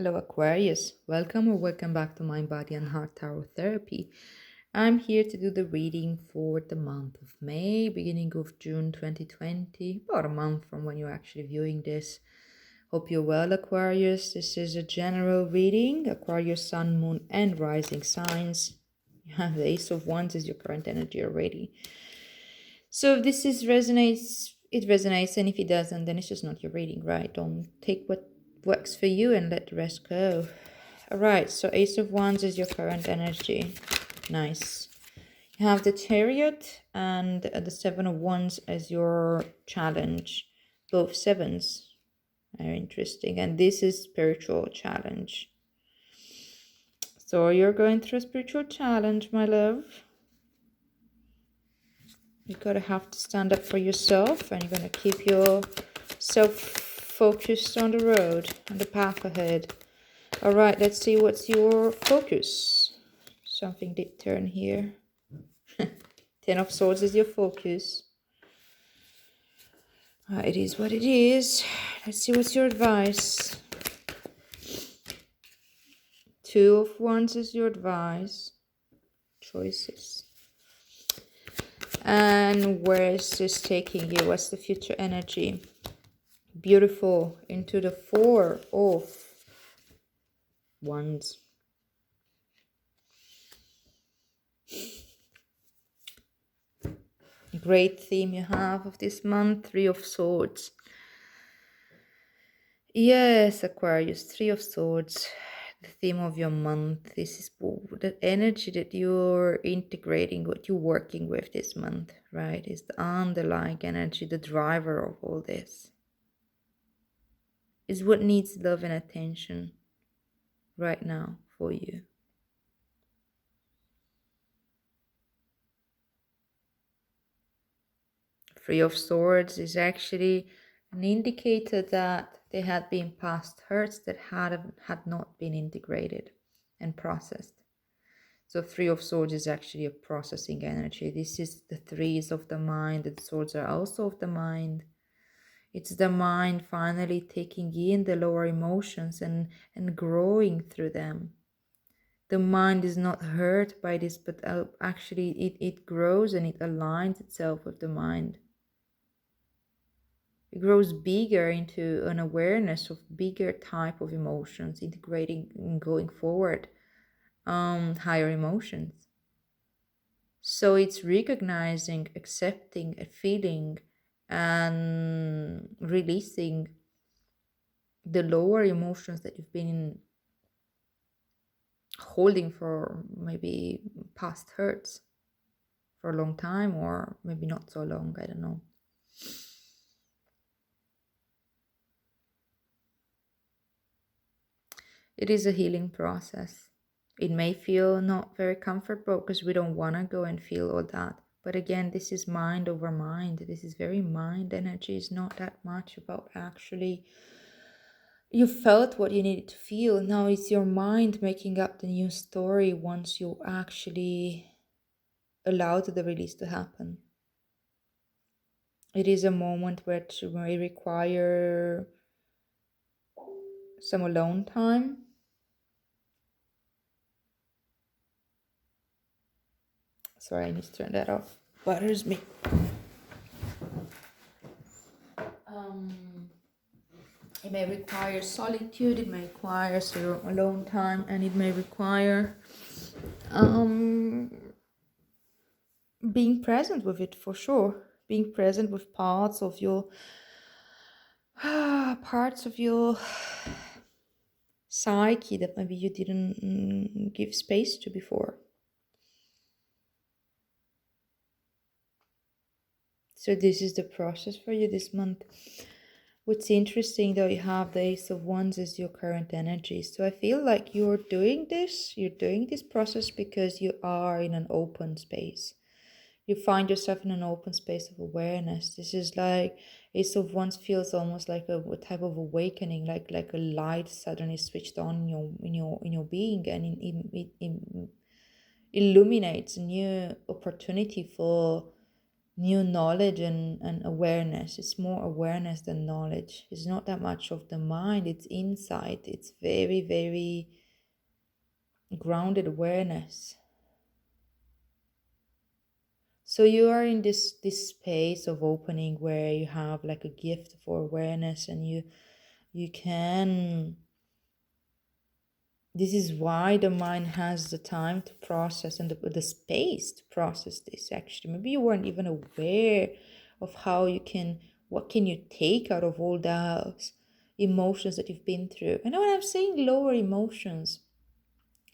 Hello, Aquarius. Welcome or welcome back to Mind, Body, and Heart Tarot Therapy. I'm here to do the reading for the month of May, beginning of June 2020, about a month from when you're actually viewing this. Hope you're well, Aquarius. This is a general reading, Aquarius, Sun, Moon, and Rising signs. You have the Ace of Wands as your current energy already. So if this resonates, it resonates, and if it doesn't, then it's just not your reading, right? Don't take what works for you and let the rest go. All right, so Ace of Wands is your current energy. Nice. You have the Chariot and the Seven of Wands as your challenge. Both sevens. Very interesting. And this is spiritual challenge. So you're going through a spiritual challenge, my love. You gotta have to stand up for yourself, and you're gonna keep yourself focused on the road, on the path ahead. All right, let's see what's your focus. Something did turn here. Ten of Swords is your focus. It is what it is. Let's see what's your advice. Two of Wands is your advice. Choices. And where is this taking you? What's the future energy? Beautiful. Into the Four of Wands. Great theme you have of this month. Three of Swords. Yes, Aquarius, Three of Swords. The theme of your month. This is the energy that you're integrating, what you're working with this month, right? Is the underlying energy, the driver of all this. Is what needs love and attention right now for you. Three of Swords is actually an indicator that there had been past hurts that had not been integrated and processed. So Three of Swords is actually a processing energy. This is the threes of the mind. The swords are also of the mind. It's the mind finally taking in the lower emotions and growing through them. The mind is not hurt by this, but actually it grows and it aligns itself with the mind. It grows bigger into an awareness of bigger type of emotions, integrating and going forward higher emotions. So it's recognizing, accepting, feeling, and releasing the lower emotions that you've been holding for maybe past hurts for a long time, or maybe not so long, I don't know. It is a healing process. It may feel not very comfortable because we don't want to go and feel all that. But again, this is mind over mind. This is very mind energy. It's not that much about actually you felt what you needed to feel. Now it's your mind making up the new story once you actually allowed the release to happen. It is a moment which may require some alone time. Sorry, I need to turn that off. Bothers me. It may require solitude, it may require some alone time, and it may require being present with it, for sure. Being present with parts of your psyche that maybe you didn't give space to before. So this is the process for you this month. What's interesting though, you have the Ace of Wands as your current energy. So I feel like you're doing this process because you are in an open space. You find yourself in an open space of awareness. This is like Ace of Wands feels almost like a type of awakening, like a light suddenly switched on in your being, and it illuminates a new opportunity for new knowledge and awareness. It's more awareness than knowledge. It's not that much of the mind, it's insight. It's very, very grounded awareness. So you are in this space of opening where you have like a gift for awareness, and you can, this is why the mind has the time to process and the space to process this. Actually, maybe you weren't even aware of how you can, what can you take out of all those emotions that you've been through. And when I'm saying lower emotions,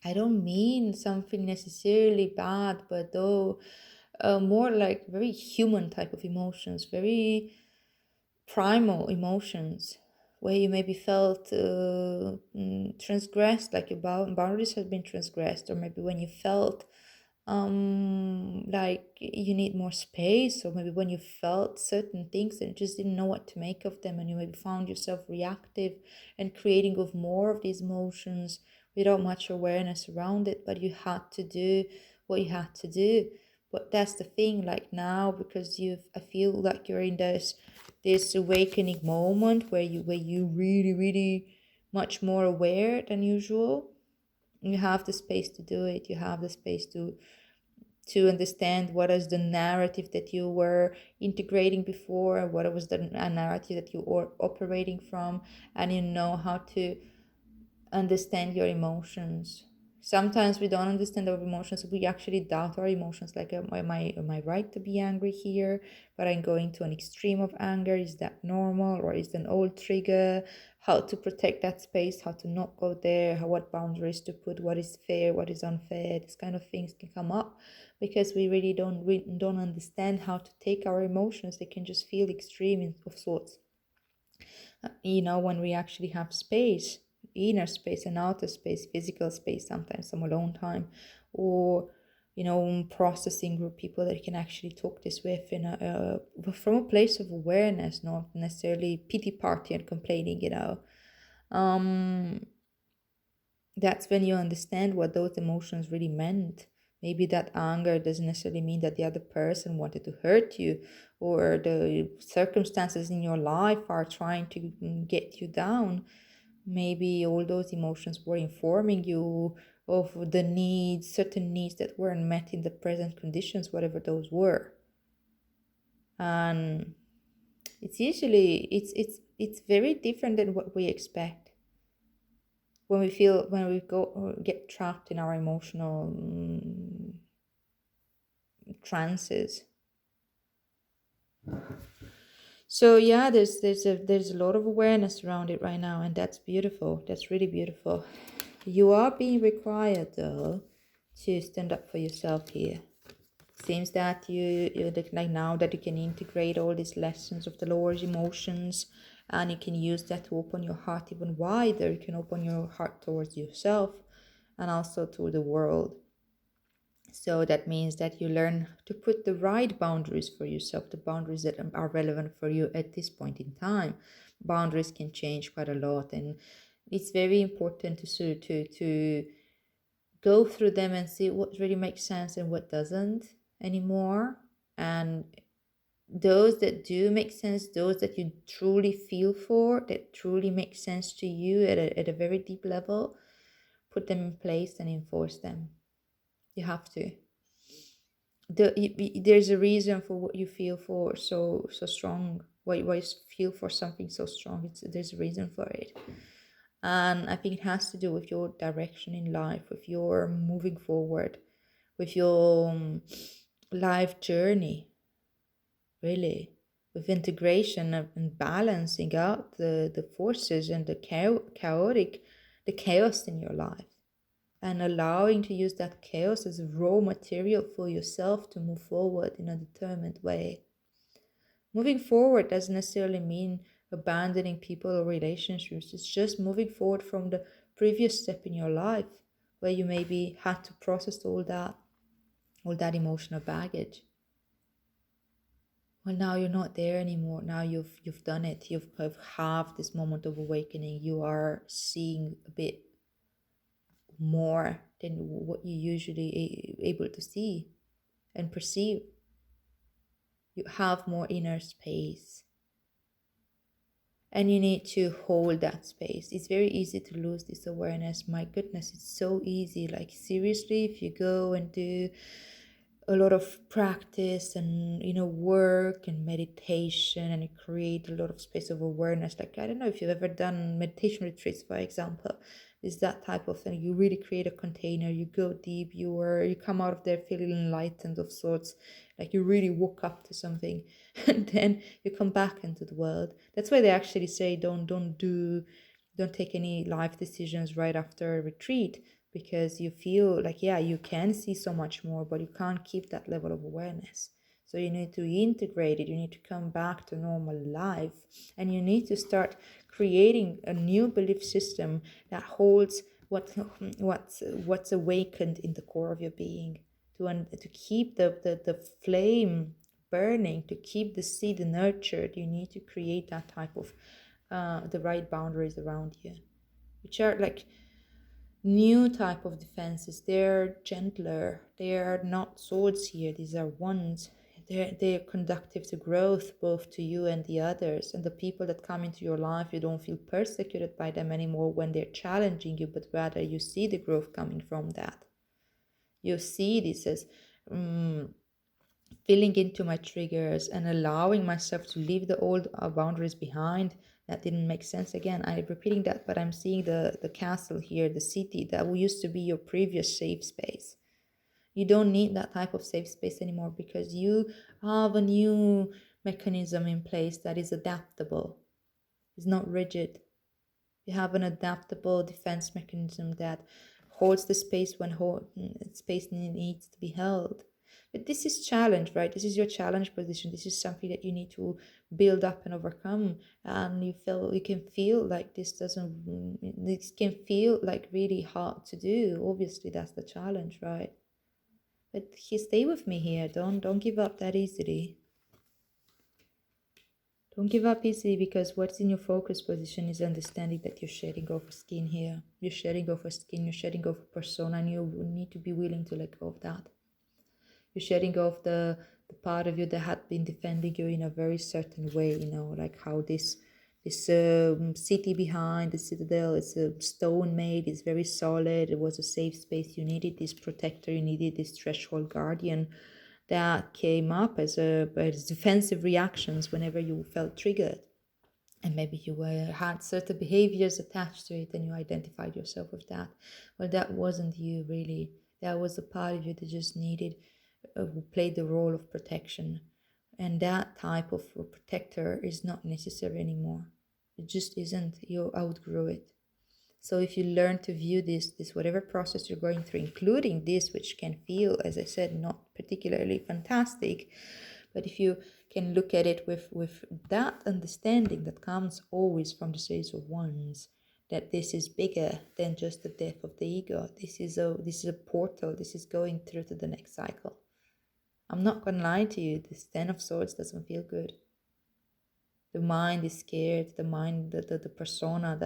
I don't mean something necessarily bad, but though more like very human type of emotions, very primal emotions, where you maybe felt transgressed, like your boundaries have been transgressed, or maybe when you felt like you need more space, or maybe when you felt certain things and just didn't know what to make of them, and you maybe found yourself reactive and creating of more of these emotions without much awareness around it, but you had to do what you had to do. But that's the thing, like now, because I feel like you're in this awakening moment where you really, really much more aware than usual. You have the space to do it. You have the space to understand what is the narrative that you were integrating before, what was the narrative that you were operating from, and you know how to understand your emotions. Sometimes we don't understand our emotions. We actually doubt our emotions. Like, am I right to be angry here? But I'm going to an extreme of anger. Is that normal, or is it an old trigger? How to protect that space? How to not go there? What boundaries to put? What is fair? What is unfair? These kind of things can come up because we don't understand how to take our emotions. They can just feel extreme of sorts. When we actually have space, inner space and outer space, physical space, sometimes some alone time, or processing group people that you can actually talk this with from a place of awareness, not necessarily pity party and complaining. um that's when you understand what those emotions really meant. Maybe that anger doesn't necessarily mean that the other person wanted to hurt you, or the circumstances in your life are trying to get you down. Maybe all those emotions were informing you of the needs, certain needs that weren't met in the present conditions, whatever those were. And it's very different than what we expect when we go or get trapped in our emotional trances. So yeah, there's a lot of awareness around it right now, and that's beautiful. That's really beautiful. You are being required though to stand up for yourself here. Seems that you like now that you can integrate all these lessons of the lower emotions, and you can use that to open your heart even wider. You can open your heart towards yourself and also to the world. So that means that you learn to put the right boundaries for yourself, the boundaries that are relevant for you at this point in time. Boundaries can change quite a lot, and it's very important to go through them and see what really makes sense and what doesn't anymore. And those that do make sense, those that you truly feel for, that truly make sense to you at a very deep level, put them in place and enforce them. You have to. There's a reason for what you feel for so strong. Why you feel for something so strong? There's a reason for it, and I think it has to do with your direction in life, with your moving forward, with your life journey, really, with integration and balancing out the forces and the chaotic, the chaos in your life, and allowing to use that chaos as raw material for yourself to move forward in a determined way. Moving forward doesn't necessarily mean abandoning people or relationships. It's just moving forward from the previous step in your life where you maybe had to process all that emotional baggage. Well, now you're not there anymore. Now you've done it. Have this moment of awakening. You are seeing a bit more than what you usually able to see and perceive. You have more inner space. And you need to hold that space. It's very easy to lose this awareness. My goodness, it's so easy. Like, seriously, if you go and do a lot of practice and work and meditation, and you create a lot of space of awareness, like, I don't know if you've ever done meditation retreats, for example. Is that type of thing. You really create a container, you go deep, you come out of there feeling enlightened of sorts, like you really woke up to something. And then you come back into the world. That's why they actually say don't take any life decisions right after a retreat, because you feel like, yeah, you can see so much more, but you can't keep that level of awareness. So you need to integrate it. You need to come back to normal life, and you need to start creating a new belief system that holds what's awakened in the core of your being, to keep the flame burning, to keep the seed nurtured. You need to create that type of the right boundaries around you, which are like new type of defenses. They're gentler. They're not swords here. These are wands. They're conductive to growth, both to you and the others. And the people that come into your life, you don't feel persecuted by them anymore when they're challenging you, but rather you see the growth coming from that. You see this as filling into my triggers and allowing myself to leave the old boundaries behind. That didn't make sense. Again, I'm repeating that, but I'm seeing the castle here, the city that used to be your previous safe space. You don't need that type of safe space anymore, because you have a new mechanism in place that is adaptable. It's not rigid. You have an adaptable defense mechanism that holds the space when space needs to be held. But this is challenge, right? This is your challenge position. This is something that you need to build up and overcome. And you can feel like this can feel like really hard to do. Obviously, that's the challenge, right? But stay with me here. Don't give up that easily. Don't give up easily, because what's in your focus position is understanding that you're shedding off skin here. You're shedding off skin, you're shedding off persona, and you need to be willing to let go of that. You're shedding off the part of you that had been defending you in a very certain way, like how this city behind the citadel is a stone made, it's very solid, it was a safe space. You needed this protector, you needed this threshold guardian that came up as defensive reactions whenever you felt triggered. And maybe you had certain behaviors attached to it, and you identified yourself with that. Well, that wasn't you, really. That was a part of you that just needed, who played the role of protection. And that type of protector is not necessary anymore. It just isn't. You outgrew it. So if you learn to view this whatever process you're going through, including this, which can feel, as I said, not particularly fantastic, but if you can look at it with that understanding that comes always from the Sage of Wands, that this is bigger than just the death of the ego. This is a portal. This is going through to the next cycle. I'm not gonna lie to you. This Ten of Swords doesn't feel good. The mind is scared. The mind, the persona,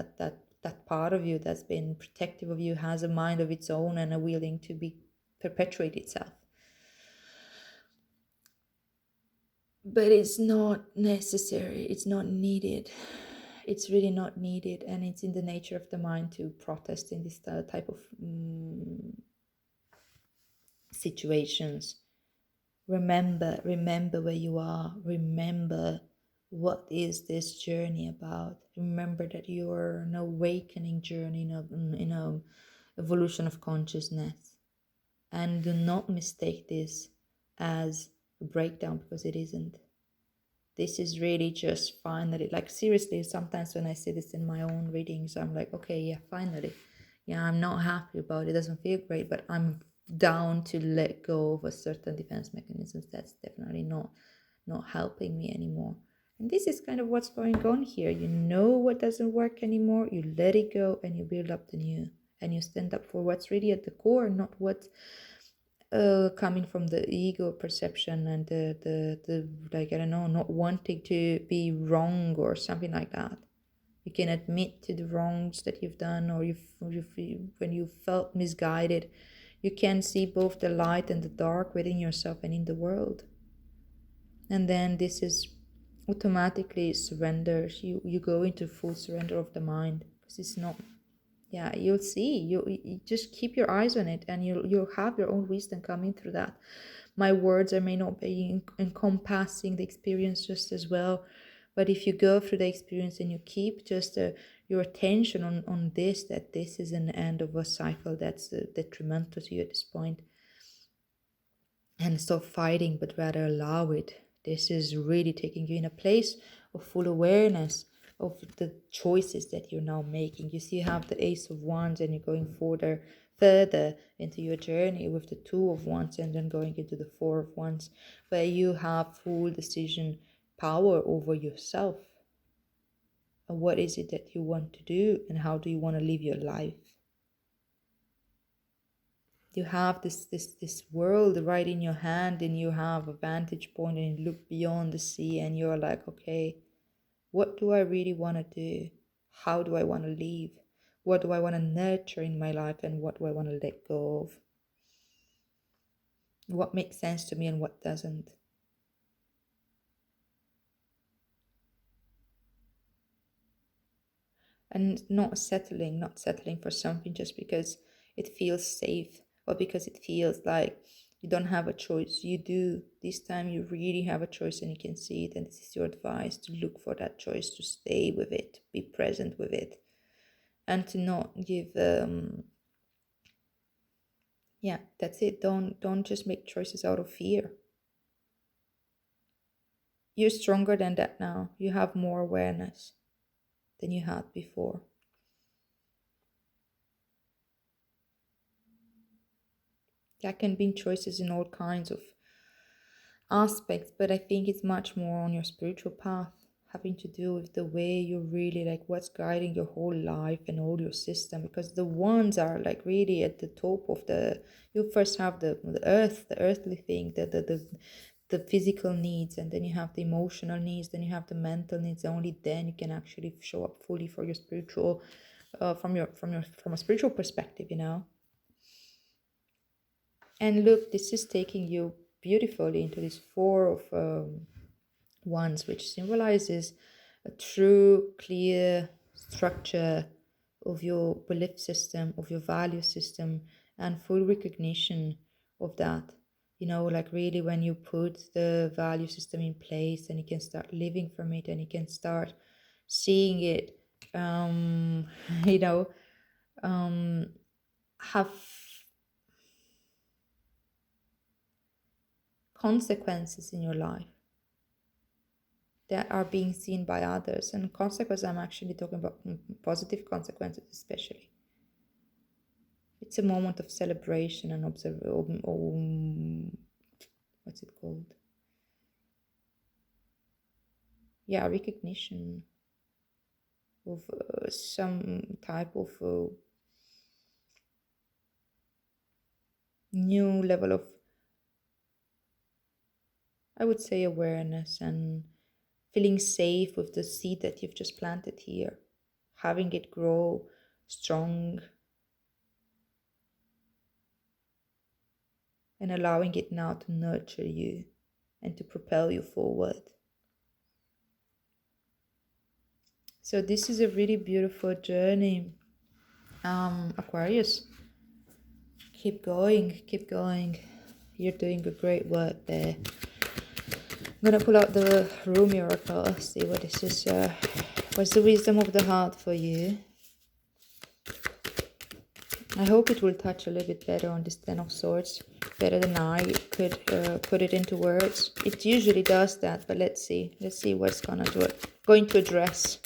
that part of you that's been protective of you, has a mind of its own and a willing to perpetuate itself. But it's not necessary. It's not needed. It's really not needed, and it's in the nature of the mind to protest in this type of situations. Remember where you are. Remember what is this journey about. Remember that you are an awakening journey in a evolution of consciousness, and do not mistake this as a breakdown, because it isn't. This is really just finally, like, seriously, sometimes when I see this in my own readings, I'm like, okay, yeah, finally. Yeah, I'm not happy about it. It doesn't feel great, but I'm down to let go of a certain defense mechanisms that's definitely not helping me anymore. And this is kind of what's going on here. You know what doesn't work anymore, you let it go, and you build up the new, and you stand up for what's really at the core, not what's coming from the ego perception and the like, I don't know, not wanting to be wrong or something like that. You can admit to the wrongs that you've done, or when you felt misguided. You can see both the light and the dark within yourself and in the world. And then this is automatically surrender. You go into full surrender of the mind, because it's not, yeah, you'll see, you just keep your eyes on it, and you'll have your own wisdom coming through that. My words, I may not be encompassing the experience just as well, but if you go through the experience and you keep just your attention on this, that this is an end of a cycle that's detrimental to you at this point, and stop fighting, but rather allow it. This is really taking you in a place of full awareness of the choices that you're now making. You see, you have the Ace of Wands, and you're going further into your journey with the Two of Wands, and then going into the Four of Wands, where you have full decision power over yourself. And what is it that you want to do, and how do you want to live your life? You have this world right in your hand, and you have a vantage point, and you look beyond the sea, and you're like, okay, what do I really want to do? How do I want to live? What do I want to nurture in my life, and what do I want to let go of? What makes sense to me and what doesn't? And not settling for something just because it feels safe, or because it feels like you don't have a choice. You do. This time you really have a choice, and you can see it, and this is your advice: to look for that choice, to stay with it, be present with it, and to not give yeah, that's it. Don't just make choices out of fear. You're stronger than that now. You have more awareness than you had before. That can be choices in all kinds of aspects, but I think it's much more on your spiritual path, having to do with the way you really like what's guiding your whole life and all your system, because the ones are like really at the top of the, you first have the earth, the earthly thing, the physical needs, and then you have the emotional needs, then you have the mental needs. Only then you can actually show up fully for your spiritual from a spiritual perspective, you know. And look, this is taking you beautifully into this Four of Wands, which symbolizes a true, clear structure of your belief system, of your value system, and full recognition of that. You know, like really when you put the value system in place, and you can start living from it, and you can start seeing it, you know, have consequences in your life that are being seen by others. And consequences, I'm actually talking about positive consequences, especially. It's a moment of celebration and what's it called? Yeah, recognition of some type of new level of, I would say, awareness, and feeling safe with the seed that you've just planted here, having it grow strong, and allowing it now to nurture you and to propel you forward. So this is a really beautiful journey, Aquarius. Keep going, keep going. You're doing a great work there. I'm gonna pull out the room oracle, see what this is. What's the wisdom of the heart for you? I hope it will touch a little bit better on this Ten of Swords, better than I could put it into words. It usually does that, but let's see. Let's see what's going to address.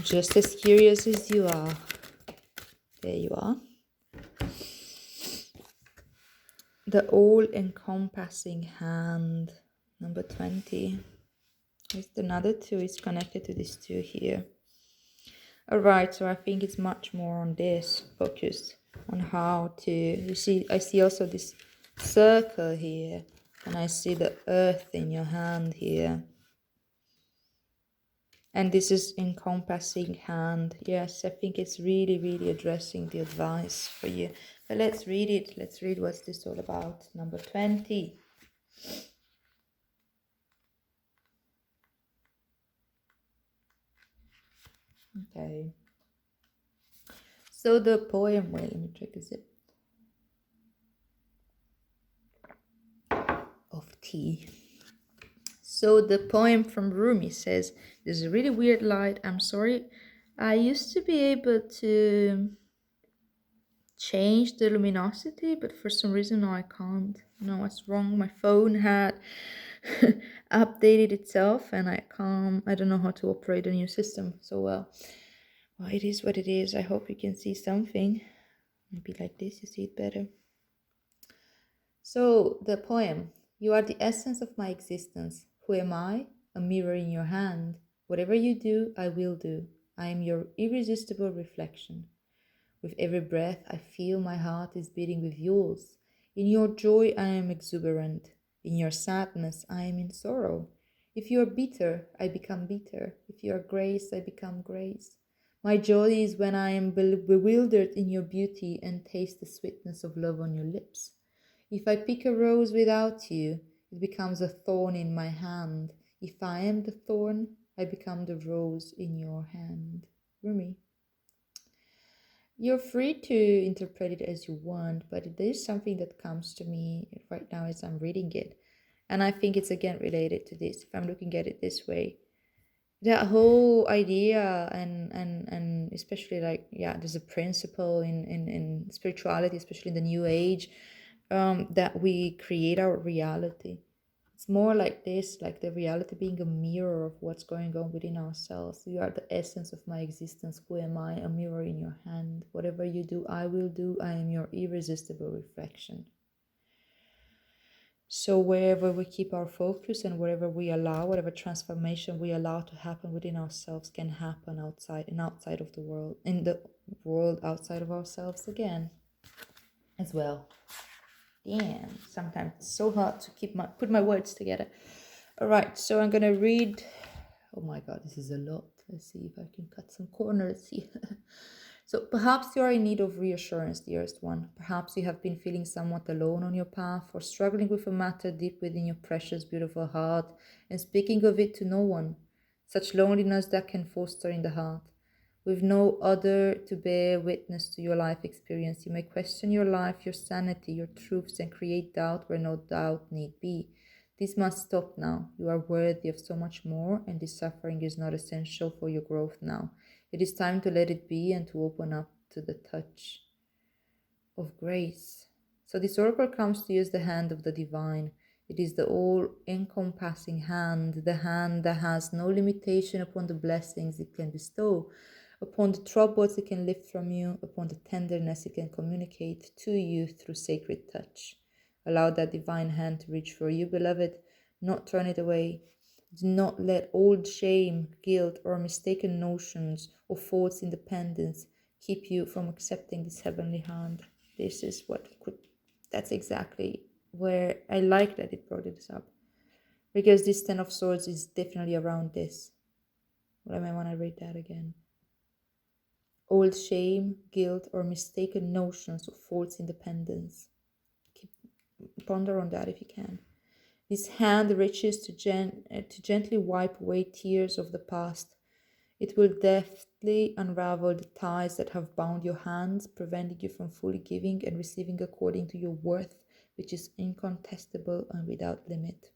Just as curious as you are. There you are. The all-encompassing hand, number 20. Just another 2 is connected to this 2 here. Alright, so I think it's much more on this, focused on how to, you see, I see also this circle here, and I see the earth in your hand here. And this is encompassing hand. Yes, I think it's really, really addressing the advice for you. But let's read it. Let's read what's this all about. Number 20. Okay. So the poem, wait, let me take a sip of tea. So the poem from Rumi says, "There's a really weird light. I'm sorry. I used to be able to change the luminosity, but for some reason now I can't. No, what's wrong? My phone had updated itself, and I can't. I don't know how to operate a new system. So well, it is what it is. I hope you can see something. Maybe like this, you see it better." So the poem: "You are the essence of my existence. Who am I? A mirror in your hand. Whatever you do, I will do. I am your irresistible reflection. With every breath, I feel my heart is beating with yours. In your joy, I am exuberant. In your sadness, I am in sorrow. If you are bitter, I become bitter. If you are grace, I become grace. My joy is when I am bewildered in your beauty and taste the sweetness of love on your lips. If I pick a rose without you, it becomes a thorn in my hand. If I am the thorn, I become the rose in your hand." Rumi. You're free to interpret it as you want, but there's something that comes to me right now as I'm reading it. And I think it's again related to this, if I'm looking at it this way. That whole idea and especially like, yeah, there's a principle in spirituality, especially in the new age, that we create our reality. It's more like this, like the reality being a mirror of what's going on within ourselves. You are the essence of my existence. Who am I? A mirror in your hand. Whatever you do, I will do. I am your irresistible reflection. So wherever we keep our focus and wherever we allow, whatever transformation we allow to happen within ourselves can happen outside and outside of the world, in the world outside of ourselves again as well. Damn, sometimes it's so hard to put my words together. All right, so I'm gonna read. Oh my god, this is a lot. Let's see if I can cut some corners here. So perhaps you are in need of reassurance, dearest one. Perhaps you have been feeling somewhat alone on your path or struggling with a matter deep within your precious, beautiful heart and speaking of it to no one. Such loneliness that can foster in the heart. With no other to bear witness to your life experience, you may question your life, your sanity, your truths, and create doubt where no doubt need be. This must stop now. You are worthy of so much more, and this suffering is not essential for your growth now. It is time to let it be and to open up to the touch of grace. So this oracle comes to you as the hand of the divine. It is the all-encompassing hand, the hand that has no limitation upon the blessings it can bestow, upon the troubles it can lift from you, upon the tenderness it can communicate to you through sacred touch. Allow that divine hand to reach for you, beloved. Not turn it away. Do not let old shame, guilt, or mistaken notions of false independence keep you from accepting this heavenly hand. This is what could, that's exactly where I like that it brought this up. Because this Ten of Swords is definitely around this. But I might want to read that again. Old shame, guilt, or mistaken notions of false independence. Ponder on that if you can. This hand reaches to gently wipe away tears of the past. It will deftly unravel the ties that have bound your hands, preventing you from fully giving and receiving according to your worth, which is incontestable and without limit.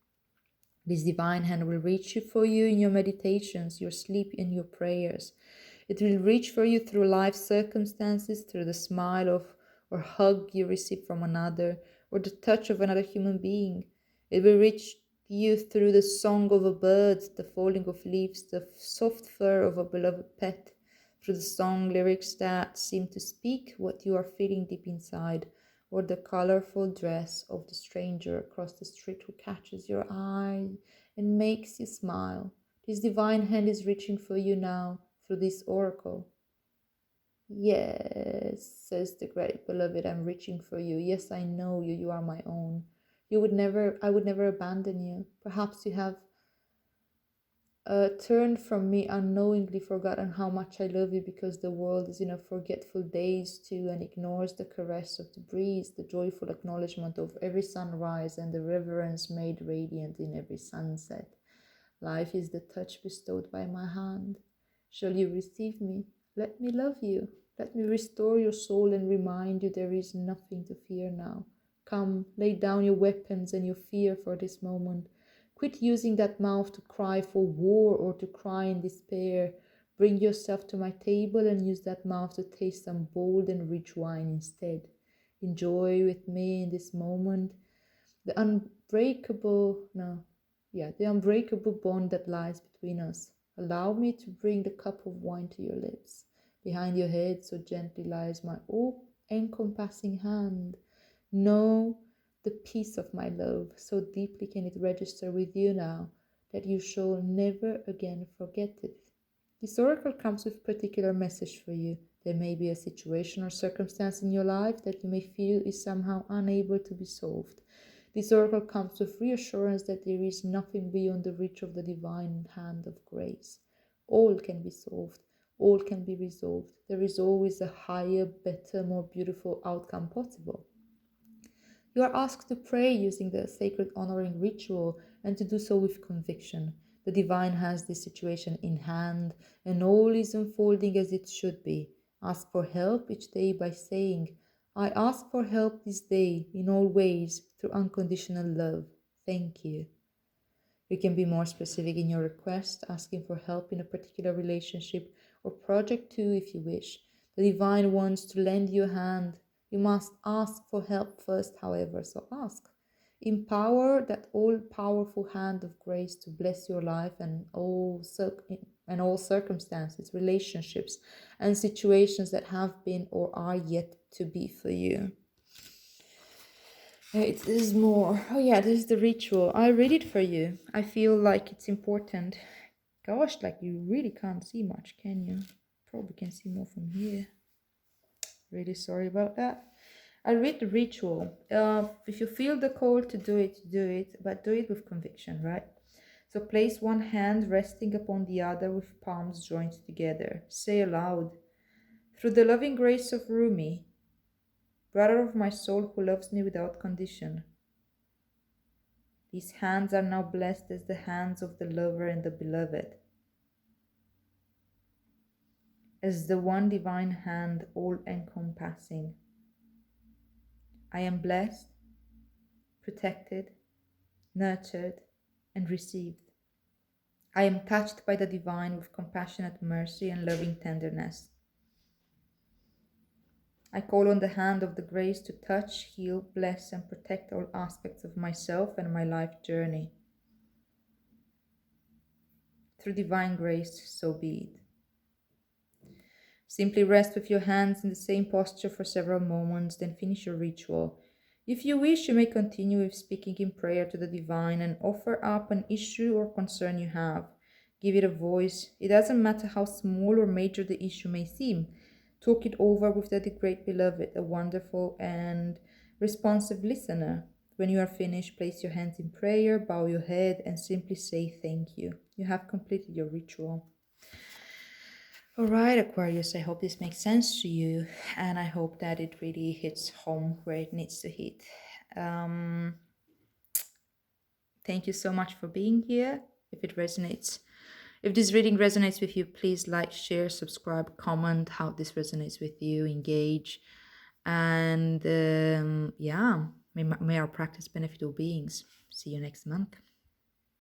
This divine hand will reach you for you in your meditations, your sleep, and your prayers. It will reach for you through life circumstances, through the smile of or hug you receive from another, or the touch of another human being. It will reach you through the song of a bird, the falling of leaves, the soft fur of a beloved pet, through the song lyrics that seem to speak what you are feeling deep inside, or the colorful dress of the stranger across the street who catches your eye and makes you smile. This divine hand is reaching for you now through this oracle. Yes, says the great beloved, I'm reaching for you. Yes, I know you. You are my own. I would never abandon you. Perhaps you have turned from me unknowingly, forgotten how much I love you because the world is in a forgetful daze too and ignores the caress of the breeze, the joyful acknowledgement of every sunrise, and the reverence made radiant in every sunset. Life is the touch bestowed by my hand. Shall you receive me? Let me love you. Let me restore your soul and remind you there is nothing to fear now. Come, lay down your weapons and your fear for this moment. Quit using that mouth to cry for war or to cry in despair. Bring yourself to my table and use that mouth to taste some bold and rich wine instead. Enjoy with me in this moment the the unbreakable bond that lies between us. Allow me to bring the cup of wine to your lips. Behind your head so gently lies my all-encompassing hand. Know the peace of my love, so deeply can it register with you now that you shall never again forget it. This oracle comes with a particular message for you. There may be a situation or circumstance in your life that you may feel is somehow unable to be solved. This oracle comes with reassurance that there is nothing beyond the reach of the divine hand of grace. All can be solved, all can be resolved. There is always a higher, better, more beautiful outcome possible. You are asked to pray using the sacred honoring ritual and to do so with conviction. The divine has this situation in hand and all is unfolding as it should be. Ask for help each day by saying, I ask for help this day in all ways through unconditional love. Thank you. You can be more specific in your request, asking for help in a particular relationship or project too if you wish. The divine wants to lend you a hand. You must ask for help first, however, so ask. Empower that all-powerful hand of grace to bless your life and all circumstances, relationships, and situations that have been or are yet to be for you. It is more. Oh yeah, this is the ritual. I read it for you. I feel like it's important. Gosh, like you really can't see much, can you? Probably can see more from here. Really sorry about that. I read the ritual. If you feel the call to do it, but do it with conviction, right? So place one hand resting upon the other with palms joined together. Say aloud, through the loving grace of Rumi, brother of my soul who loves me without condition. These hands are now blessed as the hands of the lover and the beloved, as the one divine hand all-encompassing. I am blessed, protected, nurtured, and received. I am touched by the divine with compassionate mercy and loving tenderness. I call on the hand of the grace to touch, heal, bless, and protect all aspects of myself and my life journey. Through divine grace, so be it. Simply rest with your hands in the same posture for several moments, then finish your ritual. If you wish, you may continue with speaking in prayer to the divine and offer up an issue or concern you have. Give it a voice. It doesn't matter how small or major the issue may seem. Talk it over with the great beloved, a wonderful and responsive listener. When you are finished, place your hands in prayer, bow your head, and simply say thank you. You have completed your ritual. All right, Aquarius, I hope this makes sense to you, and I hope that it really hits home where it needs to hit. Thank you so much for being here. If this reading resonates with you, please like, share, subscribe, comment how this resonates with you, engage, and may our practice benefit all beings. See you next month.